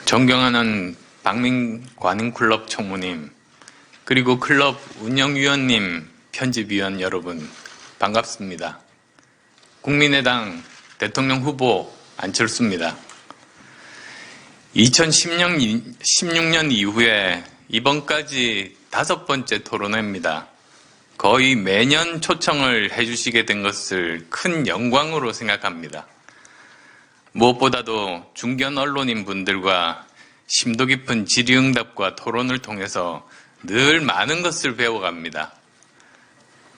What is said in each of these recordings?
존경하는 박민관인클럽 총무님, 그리고 클럽 운영위원님, 편집위원 여러분, 반갑습니다. 국민의당 대통령 후보 안철수입니다. 2016년 이후에 이번까지 5번째 토론회입니다. 거의 매년 초청을 해주시게 된 것을 큰 영광으로 생각합니다. 무엇보다도 중견 언론인 분들과 심도 깊은 질의응답과 토론을 통해서 늘 많은 것을 배워갑니다.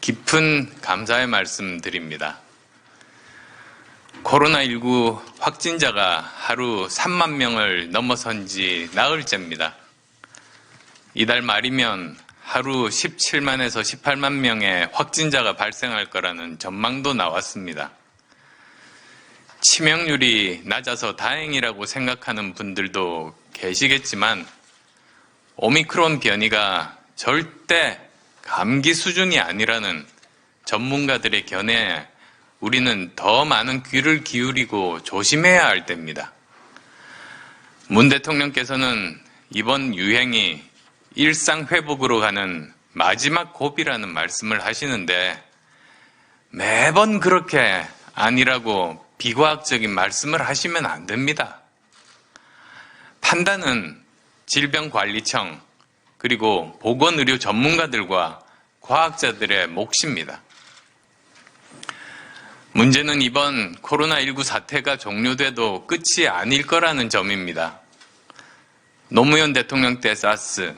깊은 감사의 말씀 드립니다. 코로나19 확진자가 하루 3만 명을 넘어선 지 나흘째입니다. 이달 말이면 하루 17만에서 18만 명의 확진자가 발생할 거라는 전망도 나왔습니다. 치명률이 낮아서 다행이라고 생각하는 분들도 계시겠지만 오미크론 변이가 절대 감기 수준이 아니라는 전문가들의 견해에 우리는 더 많은 귀를 기울이고 조심해야 할 때입니다. 문 대통령께서는 이번 유행이 일상 회복으로 가는 마지막 고비라는 말씀을 하시는데 매번 그렇게 아니라고 비과학적인 말씀을 하시면 안 됩니다. 판단은 질병관리청 그리고 보건의료 전문가들과 과학자들의 몫입니다. 문제는 이번 코로나19 사태가 종료돼도 끝이 아닐 거라는 점입니다. 노무현 대통령 때 사스,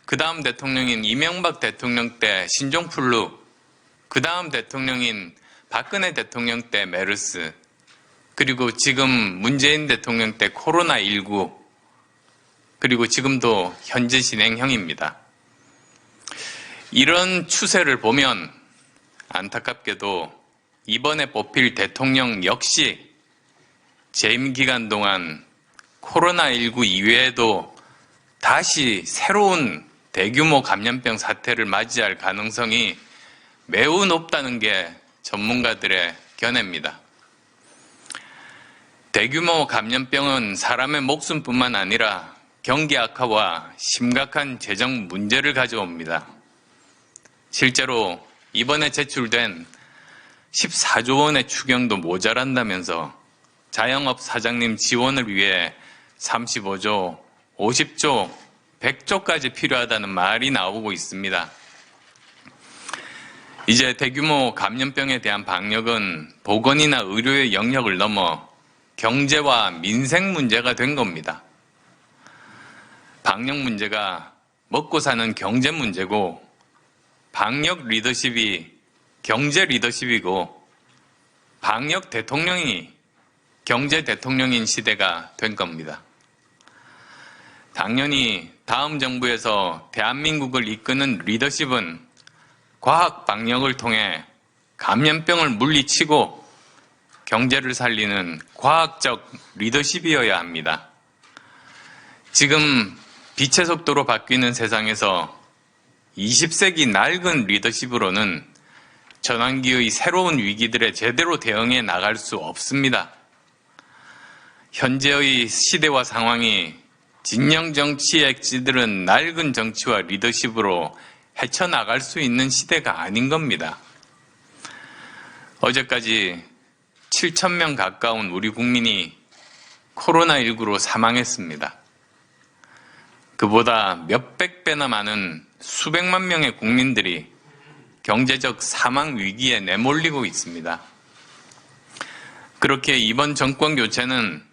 그 다음 대통령인 이명박 대통령 때 신종플루, 그 다음 대통령인 박근혜 대통령 때 메르스, 그리고 지금 문재인 대통령 때 코로나19, 그리고 지금도 현재 진행형입니다. 이런 추세를 보면 안타깝게도 이번에 뽑힐 대통령 역시 재임 기간 동안 코로나19 이외에도 다시 새로운 대규모 감염병 사태를 맞이할 가능성이 매우 높다는 게 전문가들의 견해입니다. 대규모 감염병은 사람의 목숨뿐만 아니라 경기 악화와 심각한 재정 문제를 가져옵니다. 실제로 이번에 제출된 14조 원의 추경도 모자란다면서 자영업 사장님 지원을 위해 35조, 50조, 100조까지 필요하다는 말이 나오고 있습니다. 이제 대규모 감염병에 대한 방역은 보건이나 의료의 영역을 넘어 경제와 민생 문제가 된 겁니다. 방역 문제가 먹고 사는 경제 문제고 방역 리더십이 경제 리더십이고 방역 대통령이 경제 대통령인 시대가 된 겁니다. 당연히 다음 정부에서 대한민국을 이끄는 리더십은 과학 방역을 통해 감염병을 물리치고 경제를 살리는 과학적 리더십이어야 합니다. 지금 빛의 속도로 바뀌는 세상에서 20세기 낡은 리더십으로는 전환기의 새로운 위기들에 제대로 대응해 나갈 수 없습니다. 현재의 시대와 상황이 진영 정치의 액지들은 낡은 정치와 리더십으로 헤쳐나갈 수 있는 시대가 아닌 겁니다. 어제까지 7,000명 가까운 우리 국민이 코로나19로 사망했습니다. 그보다 몇백 배나 많은 수백만 명의 국민들이 경제적 사망 위기에 내몰리고 있습니다. 그렇게 이번 정권 교체는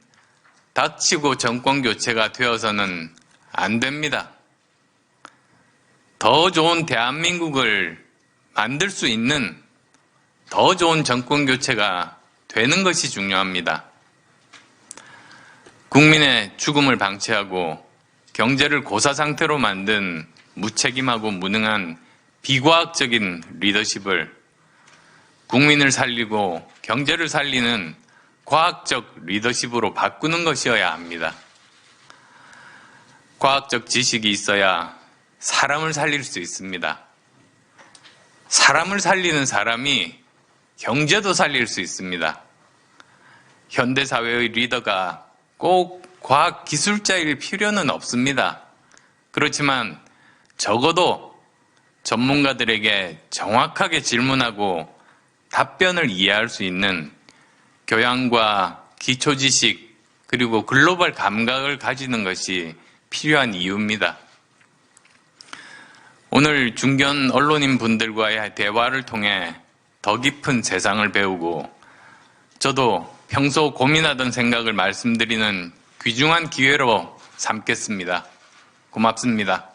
닥치고 정권 교체가 되어서는 안 됩니다. 더 좋은 대한민국을 만들 수 있는 더 좋은 정권 교체가 되는 것이 중요합니다. 국민의 죽음을 방치하고 경제를 고사 상태로 만든 무책임하고 무능한 비과학적인 리더십을 국민을 살리고 경제를 살리는 과학적 리더십으로 바꾸는 것이어야 합니다. 과학적 지식이 있어야 사람을 살릴 수 있습니다. 사람을 살리는 사람이 경제도 살릴 수 있습니다. 현대사회의 리더가 꼭 과학 기술자일 필요는 없습니다. 그렇지만 적어도 전문가들에게 정확하게 질문하고 답변을 이해할 수 있는 교양과 기초 지식 그리고 글로벌 감각을 가지는 것이 필요한 이유입니다. 오늘 중견 언론인 분들과의 대화를 통해 더 깊은 세상을 배우고 저도 평소 고민하던 생각을 말씀드리는 귀중한 기회로 삼겠습니다. 고맙습니다.